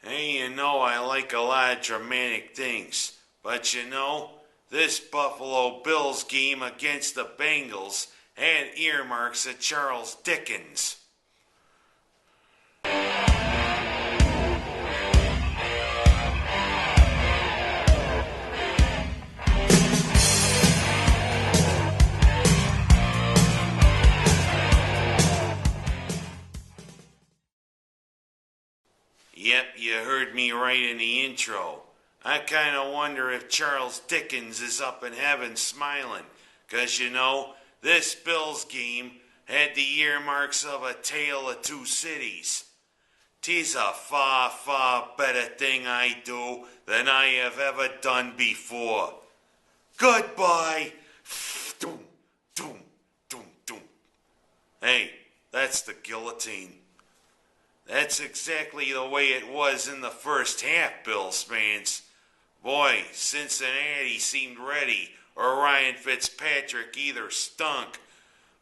Hey, I like a lot of dramatic things. But this Buffalo Bills game against the Bengals had earmarks of Charles Dickens. Yep, you heard me right in the intro. I kinda wonder if Charles Dickens is up in heaven smiling, 'cause this Bills game had the earmarks of A Tale of Two Cities. 'Tis a far, far better thing I do than I have ever done before. Goodbye! Doom, doom, doom, doom. Hey, that's the guillotine. That's exactly the way it was in the first half, Bills fans. Boy, Cincinnati seemed ready, or Ryan Fitzpatrick either stunk.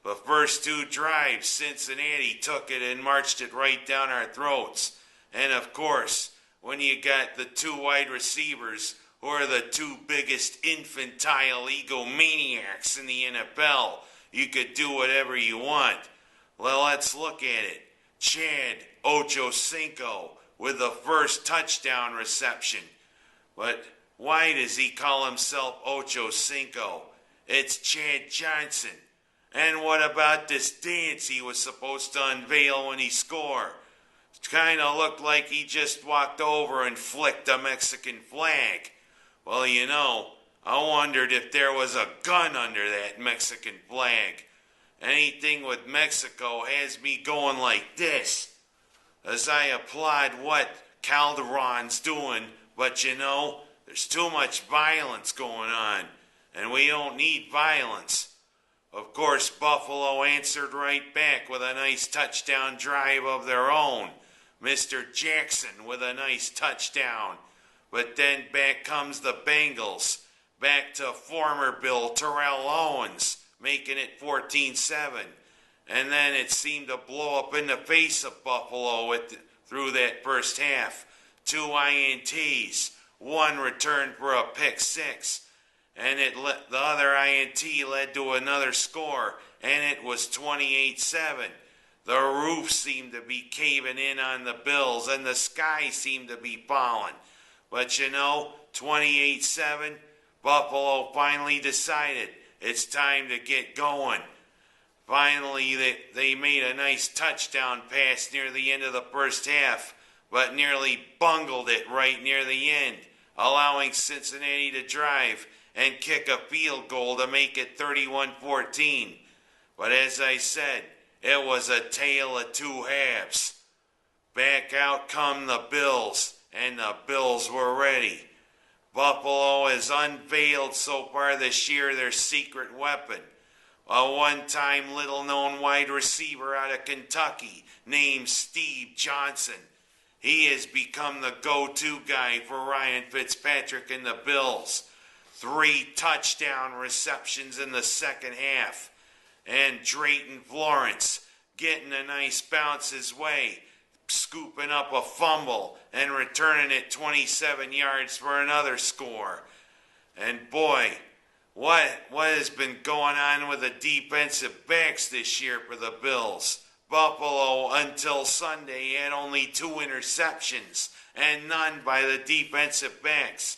The first two drives, Cincinnati took it and marched it right down our throats. And of course, when you got the two wide receivers who are the two biggest infantile egomaniacs in the NFL, you could do whatever you want. Well, let's look at it. Chad Ochocinco with the first touchdown reception. But why does he call himself Ochocinco? It's Chad Johnson. And what about this dance he was supposed to unveil when he scored? It kind of looked like he just walked over and flicked a Mexican flag. Well, I wondered if there was a gun under that Mexican flag. Anything with Mexico has me going like this, as I applaud what Calderon's doing, but there's too much violence going on, and we don't need violence. Of course, Buffalo answered right back with a nice touchdown drive of their own. Mr. Jackson with a nice touchdown. But then back comes the Bengals, back to former Bill Terrell Owens, making it 14-7. And then it seemed to blow up in the face of Buffalo through that first half. 2 INTs, one returned for a pick six. And the other INT led to another score, and it was 28-7. The roof seemed to be caving in on the Bills, and the sky seemed to be falling. But 28-7, Buffalo finally decided it's time to get going. Finally, they made a nice touchdown pass near the end of the first half, but nearly bungled it right near the end, allowing Cincinnati to drive and kick a field goal to make it 31-14. But as I said, it was a tale of two halves. Back out come the Bills, and the Bills were ready. Buffalo has unveiled so far this year their secret weapon, a one-time little-known wide receiver out of Kentucky named Steve Johnson. He has become the go-to guy for Ryan Fitzpatrick and the Bills. 3 touchdown receptions in the second half. And Drayton Florence getting a nice bounce his way, scooping up a fumble and returning it 27 yards for another score. And boy, what has been going on with the defensive backs this year for the Bills? Buffalo, until Sunday, had only 2 interceptions, and none by the defensive backs.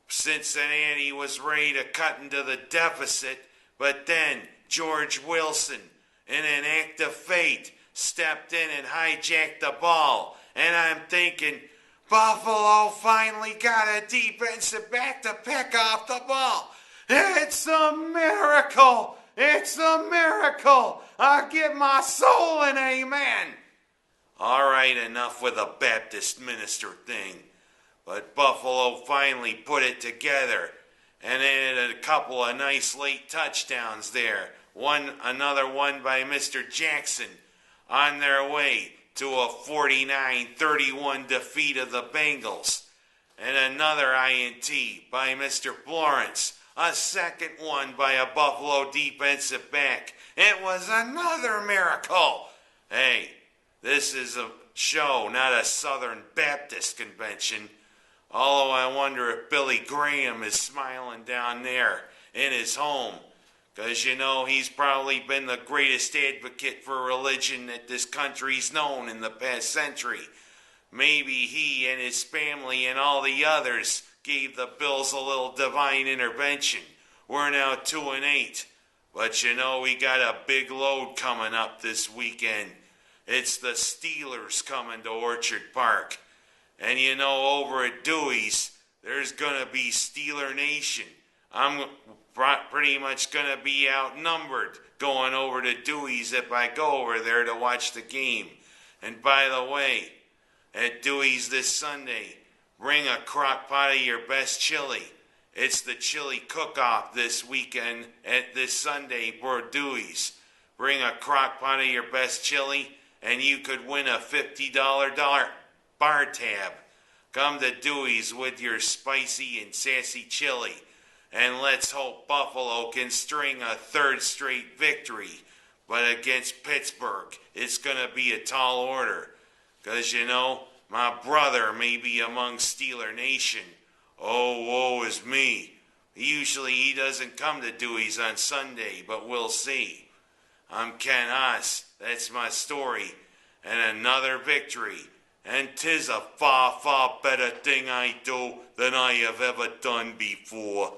Cincinnati was ready to cut into the deficit, but then George Wilson, in an act of fate, stepped in and hijacked the ball. And I'm thinking, Buffalo finally got a defensive back to pick off the ball. It's a miracle! It's a miracle! I give my soul an amen! All right, enough with the Baptist minister thing. But Buffalo finally put it together and added a couple of nice late touchdowns there. Another one by Mr. Jackson on their way to a 49-31 defeat of the Bengals. And another INT by Mr. Florence. A second one by a Buffalo defensive back. It was another miracle. Hey, this is show, not a Southern Baptist convention. Although I wonder if Billy Graham is smiling down there in his home. Because, he's probably been the greatest advocate for religion that this country's known in the past century. Maybe he and his family and all the others gave the Bills a little divine intervention. We're now 2-8. But we got a big load coming up this weekend. It's the Steelers coming to Orchard Park. And over at Dewey's, there's going to be Steeler Nation. I'm pretty much going to be outnumbered going over to Dewey's if I go over there to watch the game. And by the way, at Dewey's this Sunday, bring a crock pot of your best chili. It's the chili cook-off this weekend at this Sunday for Dewey's. Bring a crock pot of your best chili and you could win a $50 bar tab. Come to Dewey's with your spicy and sassy chili. And let's hope Buffalo can string a third straight victory. But against Pittsburgh, it's going to be a tall order. Because, my brother may be among Steeler Nation. Oh, woe is me. Usually he doesn't come to Dewey's on Sunday, but we'll see. I'm Ken Haas. That's my story. And another victory. And 'tis a far, far better thing I do than I have ever done before.